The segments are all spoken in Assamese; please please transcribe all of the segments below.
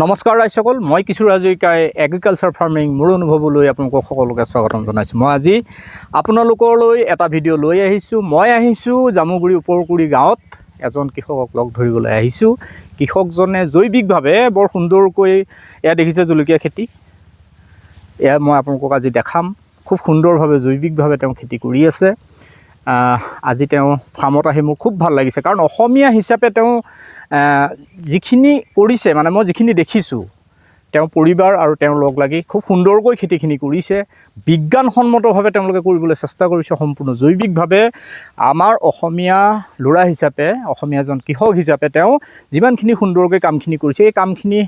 নমস্কাৰ ৰাইজসকল, মই কিশোৰ হাজৰিকাই এগ্ৰিকালচাৰ ফাৰ্মিং মোৰ অনুভৱলৈ আপোনালোকক সকলোকে স্বাগতম জনাইছোঁ। মই আজি আপোনালোকলৈ এটা ভিডিঅ' লৈ আহিছোঁ। মই আহিছোঁ জামুগুৰি ওপৰকুৰি গাঁৱত এজন কৃষকক লগ ধৰিবলৈ আহিছোঁ। কৃষকজনে জৈৱিকভাৱে বৰ সুন্দৰকৈ এয়া দেখিছে জলকীয়া খেতি, এয়া মই আপোনালোকক আজি দেখাম। খুব সুন্দৰভাৱে জৈৱিকভাৱে তেওঁ খেতি কৰি আছে। আজি তেওঁ ফাৰ্মত আহি মোৰ খুব ভাল লাগিছে, কাৰণ অসমীয়া হিচাপে তেওঁ যিখিনি কৰিছে, মানে মই যিখিনি দেখিছোঁ, তেওঁ পৰিবাৰ আৰু তেওঁৰ লগ লাগি খুব সুন্দৰকৈ খেতিখিনি কৰিছে। বিজ্ঞানসন্মতভাৱে তেওঁলোকে কৰিবলৈ চেষ্টা কৰিছে, সম্পূৰ্ণ জৈৱিকভাৱে। আমাৰ অসমীয়া ল'ৰা হিচাপে, অসমীয়া এজন কৃষক হিচাপে তেওঁ যিমানখিনি সুন্দৰকৈ কামখিনি কৰিছে, এই কামখিনি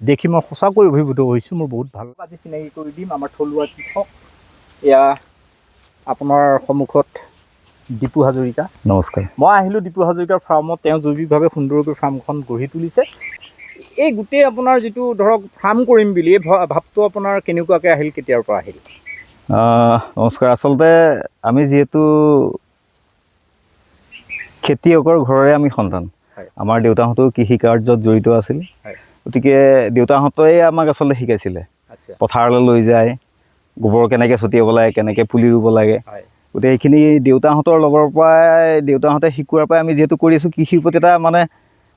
দেখি মই সঁচাকৈ অভিভূত হৈছোঁ। মোৰ বহুত ভাল। আজি চিনাকি কৰি দিম আমাৰ থলুৱা কৃষক। এয়া আপোনাৰ সন্মুখত দীপু হাজৰিকা। নমস্কাৰ। মই আহিলোঁ দীপু হাজৰিকাৰ ফাৰ্মত। তেওঁ জৈৱিকভাৱে সুন্দৰকৈ ফাৰ্মখন গঢ়ি তুলিছে। এই গোটেই আপোনাৰ যিটো ধৰক ফাৰ্ম কৰিম বুলি এই ভাৱটো আপোনাৰ কেনেকুৱাকৈ আহিল, কেতিয়াৰ পৰা আহিল? নমস্কাৰ। আচলতে আমি যিহেতু খেতিয়কৰ ঘৰৰে আমি সন্তান, আমাৰ দেউতাহঁতেও কৃষি কাৰ্যত জড়িত আছিল। গতিকে দেউতাহঁতেই আমাক আচলতে শিকাইছিলে। পথাৰলৈ লৈ যায়, গোবৰ কেনেকৈ ছটিয়াব লাগে, কেনেকৈ পুলি ৰুব লাগে, গতিকে এইখিনি দেউতাহঁতৰ লগৰ পৰাই, দেউতাহঁতে শিকোৱাৰ পৰাই আমি যিহেতু কৰি আছোঁ, কৃষিৰ প্ৰতি এটা মানে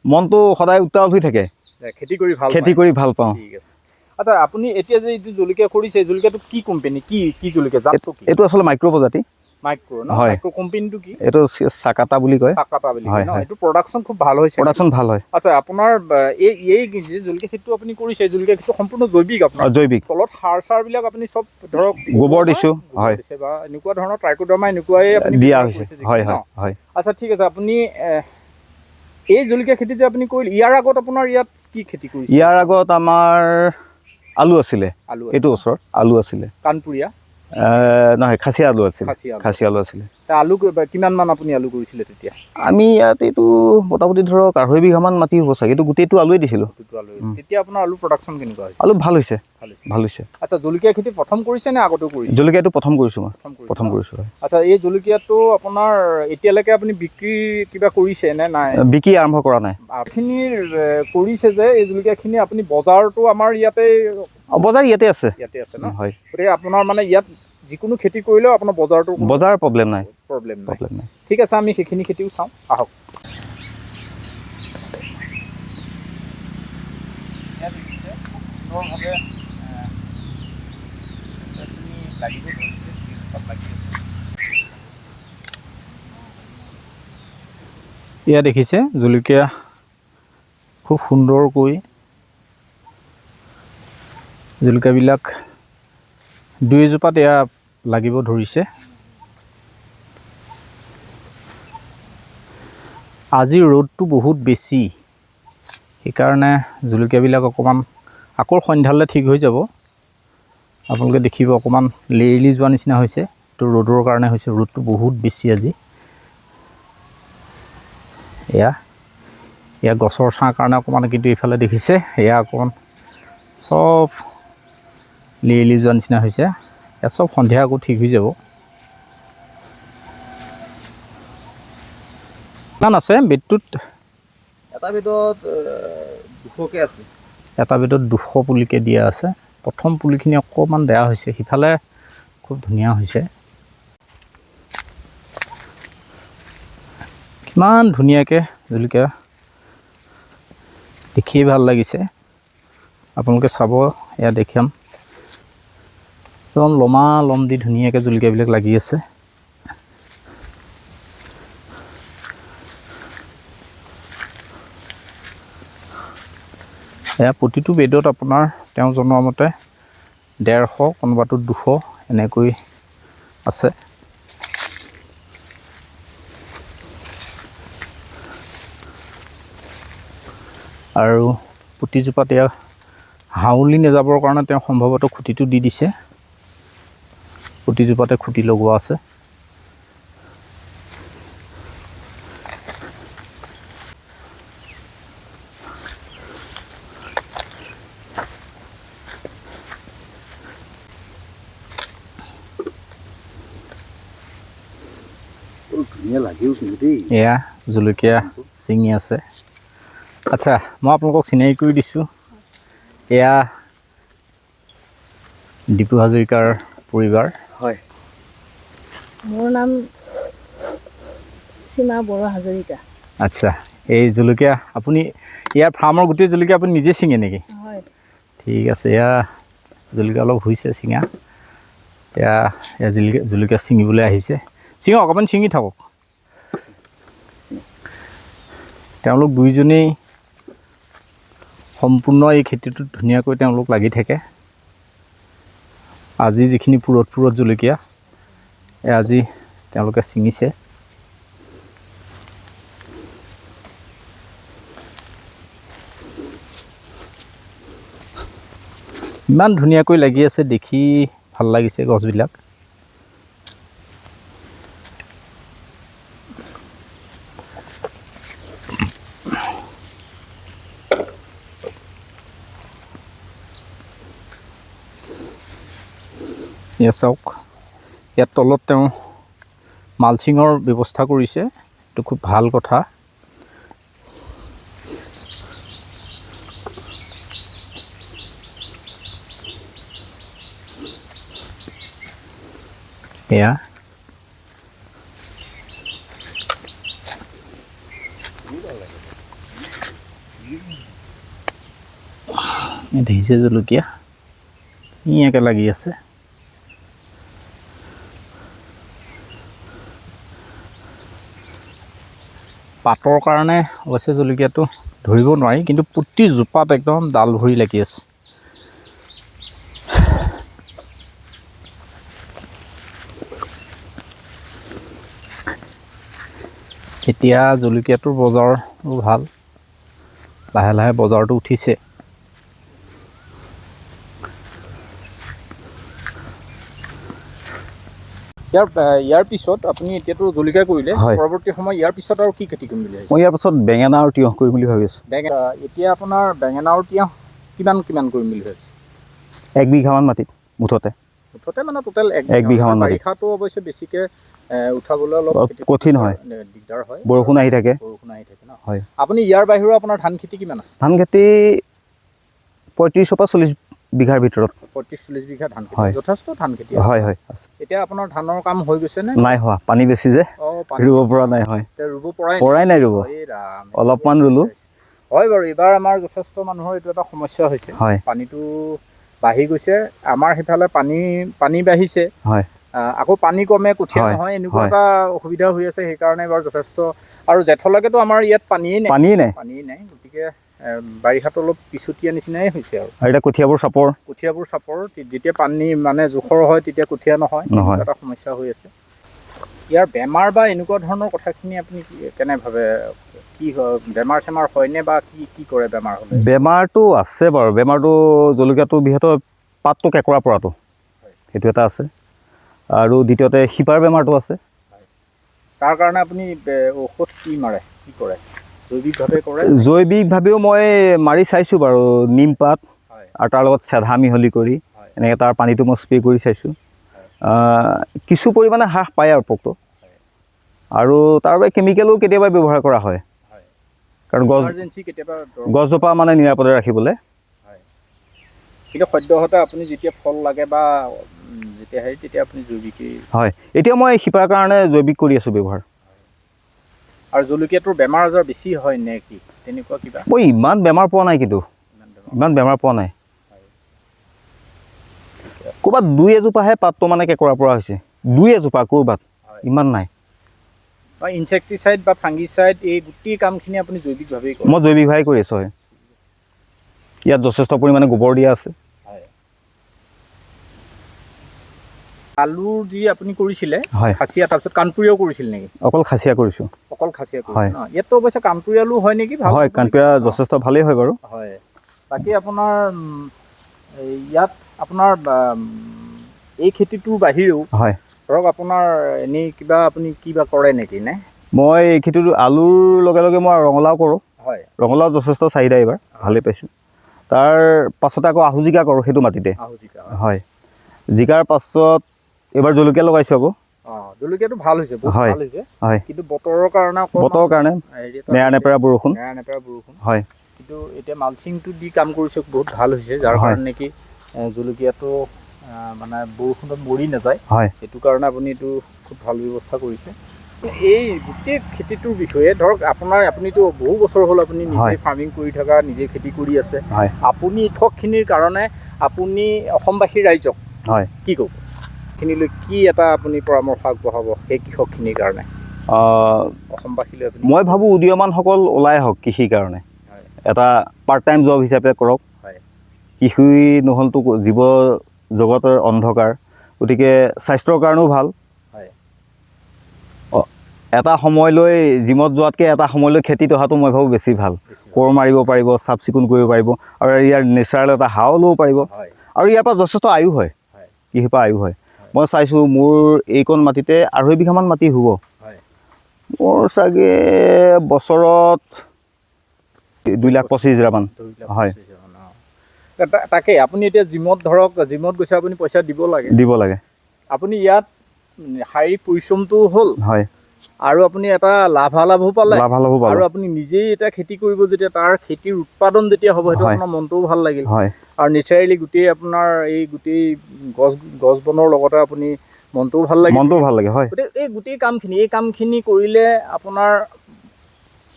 মনটো সদায় উত্তাল হৈ থাকে। খেতি কৰি ভাল পাওঁ। ঠিক আছে। আচ্ছা, আপুনি এতিয়া যে এইটো জলকীয়া কৰিছে, জলকীয়াটো কি কোম্পানী, কি জলকীয়া জাতটো কি? এইটো আচলতে মাইক্ৰ' প্ৰজাতি। মাইক্ৰ' ন? হয়। মাইক্ৰ' কোম্পানীটো কি? এইটো চাকাটা বুলি কয়। চাকাটা বুলি কয় ন? এইটো প্ৰডাকশ্যন খুব ভাল হৈছে। প্ৰডাকশ্যন ভাল হয়। আচ্ছা, আপোনাৰ এই যে জলকীয়া খেতিটো আপুনি কৰিছে, জলকীয়া খেতিটো সম্পূৰ্ণ জৈৱিক আপোনাৰ? জৈৱিক। তলত সাৰবিলাক আপুনি চব ধৰক গোবৰ দিছোঁ, হয়, বা এনেকুৱা ধৰণৰ ট্ৰাইকোডাৰ্মা এনেকুৱাই আপুনি দিয়া হৈছে। হয় হয় হয়। আচ্ছা, ঠিক আছে। আপুনি এই জলকীয়া খেতি যে আপুনি কৰিলে, ইয়াৰ আগত আপোনাৰ ইয়াত কি খেতি কৰিছে? ইয়াৰ আগত আমাৰ আলু আছিলে। এইটো ওচৰত আলু আছিলে। কাণপুৰীয়া নহয়, খাচী আলু আছিলে। খাচী আলু আছিলে। আলু কিমানমান আপুনি আলু কৰিছিলে তেতিয়া? আমি ইয়াত এইটো মোটামুটি ধৰক 2.5 বিঘামান মাটি হ'ব চাগে। এইটো গোটেইটো আলুৱে দিছিলোঁ। তেতিয়া আপোনাৰ আলু প্ৰডাকশ্যন কেনেকুৱা হৈছে? আলু ভাল হৈছে, ভাল হৈছে। আচ্ছা, জলকীয়া খেতি প্ৰথম কৰিছে নে আগতেও কৰিছে? জলকীয়াটো প্ৰথম কৰিছোঁ মই। প্ৰথম কৰিছোঁ। আচ্ছা, এই জলকীয়াটো আপোনাৰ এতিয়ালৈকে আপুনি বিক্ৰী কিবা কৰিছে নে নাই? বিক্ৰী আৰম্ভ কৰা নাই। আপুনি কৰিছে যে এই জলকীয়াখিনি আপুনি বজাৰটো আমাৰ ইয়াতে? বজাৰ ইয়াতে আছে ন? হয়। গতিকে আপোনাৰ মানে ইয়াত যিকোনো খেতি কৰিলেও আপোনাৰ বজাৰৰ প্ৰব্লেম নাই। ঠিক আছে, আমি সেইখিনি খেতিও চাওঁ, আহক। এয়া দেখিছে জলকীয়া খুব সুন্দৰকৈ, জলকীয়াবিলাক দুই এজোপাত এয়া লাগিব ধৰিছে। আজি ৰ'দটো বহুত বেছি, সেইকাৰণে জলকীয়াবিলাক অকণমান আকৌ সন্ধ্যালৈ ঠিক হৈ যাব। আপোনালোকে দেখিব অকণমান লেৰেলি যোৱা নিচিনা হৈছে। তো ৰ'দৰ কাৰণে হৈছে, ৰ'দটো বহুত বেছি আজি। এয়া গছৰ ছাঁৰ কাৰণে অকণমান, কিন্তু এইফালে দেখিছে এয়া অকণমান চব লেৰেলি যোৱা নিচিনা হৈছে। এয়া চব সন্ধিয়া আকৌ ঠিক হৈ যাব। কিমান আছে বেডটোত? এটা বেডত 200কৈ আছে। এটা বেডত 200 পুলিকৈ দিয়া আছে। প্ৰথম পুলিখিনি অকণমান বেয়া হৈছে, সিফালে খুব ধুনীয়া হৈছে। কিমান ধুনীয়াকৈ জলকীয়া দেখিয়ে ভাল লাগিছে। আপোনালোকে চাব, এয়া দেখাম একদম লম দি ধুনীয়াকৈ জলকীয়াবিলাক লাগি আছে। এয়া প্ৰতিটো বেডত আপোনাৰ তেওঁ জনোৱা মতে 150, কোনোবাটোত 200 এনেকৈ আছে। আৰু প্ৰতিজোপাত এয়া হাউলি নাযাবৰ কাৰণে তেওঁ সম্ভৱতঃ খুঁটিটো দি দিছে। প্ৰতিজোপাতে খুঁটি লগোৱা আছে। এয়া জলকীয়া চিঙি আছে। আচ্ছা, মই আপোনালোকক চিনাকি কৰি দিছোঁ। এয়া দীপু হাজৰিকাৰ পৰিবাৰ। হয়। মোৰ নাম সীমা বড়ো হাজৰিকা। আচ্ছা, এই জলকীয়া আপুনি ইয়াৰ ফাৰ্মৰ গোটেই জলকীয়া আপুনি নিজে ছিঙে নেকি? হয়। ঠিক আছে, এয়া জলকীয়া অলপ হৈছে ছিঙা। এয়া জলকীয়া ছিঙিবলৈ আহিছে। ছিঙক, অকণমান ছিঙি থাকক। তেওঁলোক দুইজনেই সম্পূৰ্ণ এই খেতিটোত ধুনীয়াকৈ তেওঁলোক লাগি থাকে। আজি যিখিনি পুৰঠ জলকীয়া আজি তেওঁলোকে ছিঙিছে। ইমান ধুনীয়াকৈ লাগি আছে, দেখি ভাল লাগিছে গছবিলাক। এয়া চাওক, ইয়াত তলত তেওঁ মালচিঙৰ ব্যৱস্থা কৰিছে, এইটো খুব ভাল কথা। এয়া দেখিছে জলকীয়া ধুনীয়াকৈ লাগি আছে। পাতৰ কাৰণে অৱশ্যে জলকীয়াটো ধৰিব নোৱাৰি, কিন্তু প্ৰতি জোপাত একদম ডাল ভৰি লাগি আছে। এতিয়া জলকীয়াটোৰ বজাৰো ভাল, লাহে লাহে বজাৰটো উঠিছে। ইয়াৰ পিছত আপুনি এতিয়াতো জলকীয়া কৰিলে, পৰৱৰ্তী সময় ইয়াৰ পিছত আৰু কি খেতি কৰিম বুলি ভাবিছে? মই ইয়াৰ পাছত বেঙেনা আৰু তিয়ঁহ কৰিম বুলি ভাবি আছোঁ। এতিয়া আপোনাৰ বেঙেনা আৰু তিয়ঁহ কিমান কৰিম বুলি ভাবিছে? 1 বিঘামান মাটিত মুঠতে মানে টোটেল 1 বিঘামান মাটি। বাৰিষাটো অৱশ্যে বেছিকৈ উঠাবলৈ অলপ কঠিন হয়, দিগদাৰ হয়, বৰষুণ আহি থাকে ন? হয়। আপুনি ইয়াৰ বাহিৰেও আপোনাৰ ধান খেতি কিমান আছে? ধান খেতি 35 পৰা 40 বিঘাৰ ভিতৰত। 35-40 বিঘা ধান খেতি, হয়। যথেষ্ট ধান খেতি। হয় হয়। এতিয়া আপোনাৰ ধানৰ কাম হৈ গৈছে নে? নাই হোৱা, পানী বেছি যে ৰুব পৰা নাই। হয়, ৰুব পৰাই নাই ৰুব, অলপমান ৰুলোঁ। হয় বাৰু, এইবাৰ আমাৰ যথেষ্ট মানুহৰ এইটো এটা সমস্যা হৈছে। হয়, পানীটো বাঢ়ি গৈছে, আমাৰ সেইফালে পানী বাঢ়িছে। হয়, আকৌ পানী কমে, কঠীয়া নহয়, এনেকুৱা এটা অসুবিধা হৈ আছে। সেইকাৰণে এবাৰ যথেষ্ট, আৰু জেঠলৈকেতো আমাৰ ইয়াত পানীয়েই নাই। গতিকে বাৰিষাটো অলপ পিছতীয়া নিচিনাই হৈছে। আৰু এতিয়া কঠীয়াবোৰ চাপৰ, যেতিয়া পানী মানে জোখৰ হয় তেতিয়া কঠীয়া নহয়, এটা সমস্যা হৈ আছে। ইয়াৰ বেমাৰ বা এনেকুৱা ধৰণৰ কথাখিনি আপুনি কেনে ভাবে? কি হয়, বেমাৰ চেমাৰ হয়নে বা কি কৰে বেমাৰ হ'লে? বেমাৰটো আছে বাৰু, বেমাৰটো জলকীয়াটো বিশেষকৈ পাতটো কেঁকোৰা পৰাটো, সেইটো এটা আছে। আৰু দ্বিতীয়তে শিপাৰ বেমাৰটো আছে। তাৰ কাৰণে আপুনি ঔষধ কি মাৰে, কি কৰে? জৈৱিকভাৱে কৰে? জৈৱিকভাৱেও মই মাৰি চাইছোঁ বাৰু, নিম পাত আৰু তাৰ লগত চেধা মিহলি কৰি এনেকৈ তাৰ পানীটো মই স্প্ৰে কৰি চাইছোঁ। কিছু পৰিমাণে হ্ৰাস পায় আৰু পোকটো। আৰু তাৰ বাবে কেমিকেলো কেতিয়াবা ব্যৱহাৰ কৰা হয়, কাৰণ গছজোপা মানে নিৰাপদে ৰাখিবলৈ। কিন্তু সদ্যহতে আপুনি যেতিয়া ফল লাগে বা তেতিয়া আপুনি জৈৱিকেই? হয়, এতিয়া মই শিপাৰ কাৰণে জৈৱিক কৰি আছোঁ ব্যৱহাৰ। আৰু জলকীয়াটোৰ বেমাৰ আজাৰ বেছি হয় নে কি, তেনেকুৱা কিবা? মই ইমান বেমাৰ পোৱা নাই, কিন্তু ইমান বেমাৰ পোৱা নাই। ক'ৰবাত 2-এজোপাহে পাতটো মানে কেঁকোৰা পৰা হৈছে, 2-এজোপা ক'ৰবাত, ইমান নাই। ইনচেক্টিচাইড বা ফাংগিচাইড এই গোটেই কামখিনি আপুনি জৈৱিকভাৱেই কৰে? মই জৈৱিকভাৱেই কৰি আছোঁ। হয়, ইয়াত যথেষ্ট পৰিমাণে গোবৰ দিয়া আছে। আলুৰ যি আপুনি কৰিছিলে, খাচীয়া, তাৰপিছত কাণপুৰীয়াও কৰিছিল নেকি? অকল খাচীয়া কৰিছোঁ। অকল খাচীয়া কৰিছে ন? ইয়াততো অৱশ্যে কাণপুৰীয়া আলু হয় নেকি? হয়, কাণপুৰীয়া যথেষ্ট ভালেই হয় বাৰু। হয়, বাকী আপোনাৰ ইয়াত আপোনাৰ এই খেতিটোৰ বাহিৰেও ধৰক আপোনাৰ এনেই আপুনি কিবা কৰে নেকি নে? মই এই খেতিটো আলুৰ লগে লগে মই ৰঙালাও কৰোঁ। হয়, ৰঙালাও যথেষ্ট চাহিদা এইবাৰ, ভালেই পাইছোঁ। তাৰ পাছতে আকৌ আহু জিকা কৰোঁ সেইটো মাটিতে। হয়, জিকাৰ পাছত এইবাৰ জলকীয়া লগাইছোঁ আকৌ। জলকীয়াটো ভাল হৈছে, বহুত ভাল হৈছে। হয়, কিন্তু বতৰৰ কাৰণে নেৰা নেপেৰা বৰষুণ। হয়, কিন্তু এতিয়া মালচিংটো দি কাম কৰিছে বহুত ভাল হৈছে, যাৰ হয়। কাৰণে কি জলকীয়াটো মানে বৰষুণত মৰি নাযায়, হয় সেইটো কাৰণে আপুনি এইটো খুব ভাল ব্যৱস্থা কৰিছে। এই গোটেই খেতিটোৰ বিষয়ে ধৰক আপুনিতো বহু বছৰ হ'ল আপুনি নিজে হয়। ফাৰ্মিং কৰি থকা, নিজে খেতি কৰি আছে। হয় আপুনি কৃষকখিনিৰ কাৰণে আপুনি অসমবাসী ৰাইজক হয় কি ক'ব, খিনিলৈ কি এটা আপুনি পৰামৰ্শ আগবঢ়াব সেই কৃষকখিনিৰ কাৰণে অসমবাসীলৈ আপুনি? মই ভাবোঁ উদীয়মানসকল ওলাই আহক কৃষিৰ কাৰণে, হয় এটা পাৰ্ট টাইম জব হিচাপে কৰক। হয় কৃষি নহ'লতো জীৱ জগতৰ অন্ধকাৰ, গতিকে স্বাস্থ্যৰ কাৰণেও ভাল। হয় এটা সময়লৈ জিমত যোৱাতকৈ এটা সময়লৈ খেতিত অহাটো মই ভাবোঁ বেছি ভাল। বেছি ভাল। কোৰ মাৰিব পাৰিব, চাফ চিকুণ কৰিব পাৰিব, আৰু ইয়াৰ নেচাৰেল এটা হাও ল'ব পাৰিব, হয় আৰু ইয়াৰ পৰা যথেষ্ট আয়ু হয়, হয় কৃষিৰ পৰা আয়ু হয়। মই চাইছোঁ মোৰ এইকণ মাটিতে 2.5 বিঘামান মাটি হ'ব, হয় মোৰ চাগে বছৰত 2,25,000 হয় তাকে আপুনি এতিয়া জিমত গৈছে, আপুনি পইচা দিব লাগে। দিব লাগে। আপুনি ইয়াত শাৰীৰিক পৰিশ্ৰমটোও হ'ল হয় আৰু আপুনি এটা লাভালাভো পালে, লাভালাভো পালোঁ। আৰু আপুনি নিজেই এটা খেতি কৰিব, যেতিয়া তাৰ খেতিৰ উৎপাদন যেতিয়া হ'ব, সেইটো হয়। আপোনাৰ মনটোও ভাল লাগিল। হয় আৰু নেচাৰেলি গোটেই আপোনাৰ এই গোটেই গছ বনৰ লগতে আপুনি মনটোও ভাল লাগিল। মনটোও ভাল লাগে। হয় গতিকে এই গোটেই কামখিনি কৰিলে আপোনাৰ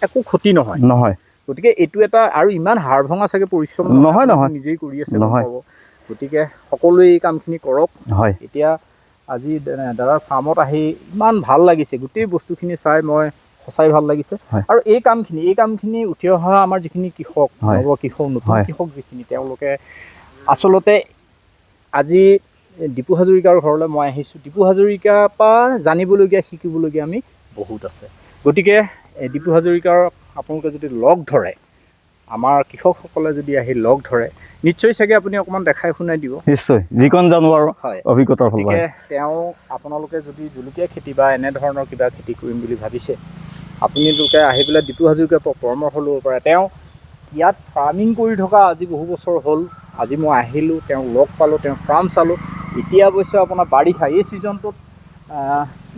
একো ক্ষতি নহয়। নহয় গতিকে এইটো এটা, আৰু ইমান হাৰ ভঙা চাগে পৰিশ্ৰম নহয়, আপুনি নহয়। নিজেই কৰি আছে, গম নহয়। পাব। গতিকে সকলোৱে এই কামখিনি কৰক। হয় এতিয়া আজি দাদাৰ ফাৰ্মত আহি ইমান ভাল লাগিছে, গোটেই বস্তুখিনি চাই মই সঁচাই ভাল লাগিছে। হয়। আৰু এই কামখিনি উঠি অহা আমাৰ যিখিনি কৃষক, হয়। নৱ কৃষক, নতুন হয়। কৃষক যিখিনি, তেওঁলোকে আচলতে আজি দীপু হাজৰিকাৰ ঘৰলৈ মই আহিছোঁ। দীপু হাজৰিকাৰ পৰা জানিবলগীয়া, শিকিবলগীয়া আমি বহুত আছে। গতিকে দীপু হাজৰিকাৰ আপোনালোকে যদি লগ ধৰে, আমাৰ কৃষকসকলে যদি আহি লগ ধৰে, নিশ্চয় চাগে আপুনি অকণমান দেখাই শুনাই দিব। নিশ্চয়, যিকণ জানো আৰু হয়। অভিজ্ঞতাৰ ফল গতিকে আপোনালোকে যদি জলকীয়া খেতি বা এনেধৰণৰ কিবা খেতি কৰিম বুলি ভাবিছে, আপোনালোকে আহি পেলাই দীপু হাজৰিকাৰ পৰা পৰামৰ্শ ল'ব পাৰে। তেওঁ ইয়াত ফাৰ্মিং কৰি থকা আজি বহু বছৰ হ'ল। আজি মই আহিলোঁ, তেওঁক লগ পালোঁ, তেওঁৰ ফাৰ্ম চালোঁ। এতিয়া অৱশ্যে আপোনাৰ বাৰিষা, এই ছিজনটোত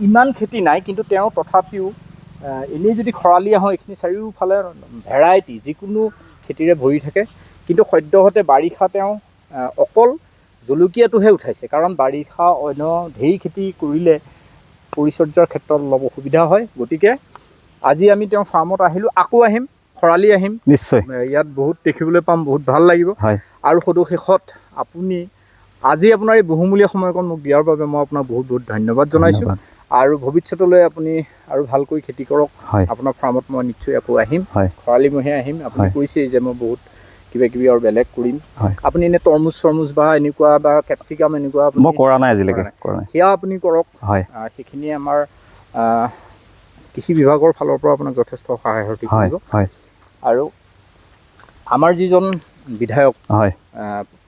ইমান খেতি নাই, কিন্তু তেওঁ তথাপিও এনেই যদি খৰালি আহোঁ, এইখিনি চাৰিওফালে ভেৰাইটি যিকোনো খেতিৰে ভৰি থাকে। কিন্তু সদ্যহতে বাৰিষা তেওঁ অকল জলকীয়াটোহে উঠাইছে, কাৰণ বাৰিষা অন্য ঢেৰ খেতি কৰিলে পৰিচৰ্যাৰ ক্ষেত্ৰত অলপ অসুবিধা হয়। গতিকে আজি আমি তেওঁৰ ফাৰ্মত আহিলোঁ, আকৌ আহিম, খৰালি আহিম, নিশ্চয় ইয়াত বহুত দেখিবলৈ পাম, বহুত ভাল লাগিব। হয় আৰু সদুশেষত আপুনি আজি আপোনাৰ এই বহুমূলীয়া সময়কণ মোক দিয়াৰ বাবে মই আপোনাক বহুত বহুত ধন্যবাদ জনাইছোঁ। আৰু ভৱিষ্যতলৈ আপুনি আৰু ভালকৈ খেতি কৰক। হয় আপোনাৰ ফাৰ্মত মই নিশ্চয় আকৌ আহিম, হয় খৰালিমহীয়া আহিম। আপুনি কৈছেই যে মই বহুত কিবা কিবি আৰু বেলেগ কৰিম। হয় আপুনি এনে তৰমুজ বা এনেকুৱা বা কেপচিকাম এনেকুৱা মই কৰা নাই আজিলৈকে, কৰা নাই। সেয়া আপুনি কৰক। হয় সেইখিনিয়ে আমাৰ কৃষি বিভাগৰ ফালৰ পৰা আপোনাক যথেষ্ট সহায় সহযোগ হয় কৰিব। হয় আৰু আমাৰ যিজন বিধায়ক হয়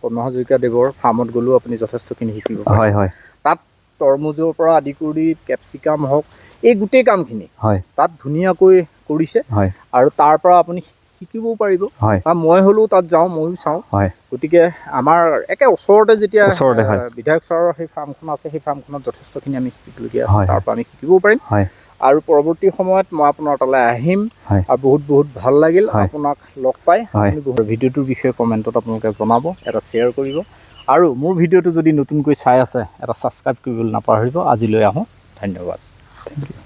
পদ্ম হাজৰিকাদেৱৰ ফাৰ্মত গ'লেও আপুনি যথেষ্টখিনি শিকিব হয় পাৰিব। হয় তাত তৰমুজৰ পৰা আদি কৰি কেপচিকাম হওক, এই গোটেই কামখিনি হয় তাত ধুনীয়াকৈ কৰিছে। হয় আৰু তাৰ পৰা আপুনি শিকিবও পাৰিব। হয় বা মই হ'লেও তাত যাওঁ, ময়ো চাওঁ। হয় গতিকে আমাৰ একে ওচৰতে যেতিয়া হয় বিধায়ক ছাৰৰ সেই ফাৰ্মখন আছে, সেই ফাৰ্মখনত যথেষ্টখিনি আমি শিকিবলগীয়া আছে। হয় তাৰ পৰা আমি শিকিবও পাৰিম। হয় আৰু পৰৱৰ্তী সময়ত মই আপোনাৰ তালৈ আহিম। হয় আৰু বহুত বহুত ভাল লাগিল হয় আপোনাক লগ পাই। হয় আপুনি ভিডিঅ'টোৰ বিষয়ে কমেণ্টত আপোনালোকে জনাব, এটা শ্বেয়াৰ কৰিব। আৰু মোৰ ভিডিঅ'টো যদি নতুনকৈ চাই আছে, এটা ছাবস্ক্ৰাইব কৰিবলৈ নাপাহৰিব। আজিলৈ আহোঁ, ধন্যবাদ। Thank U.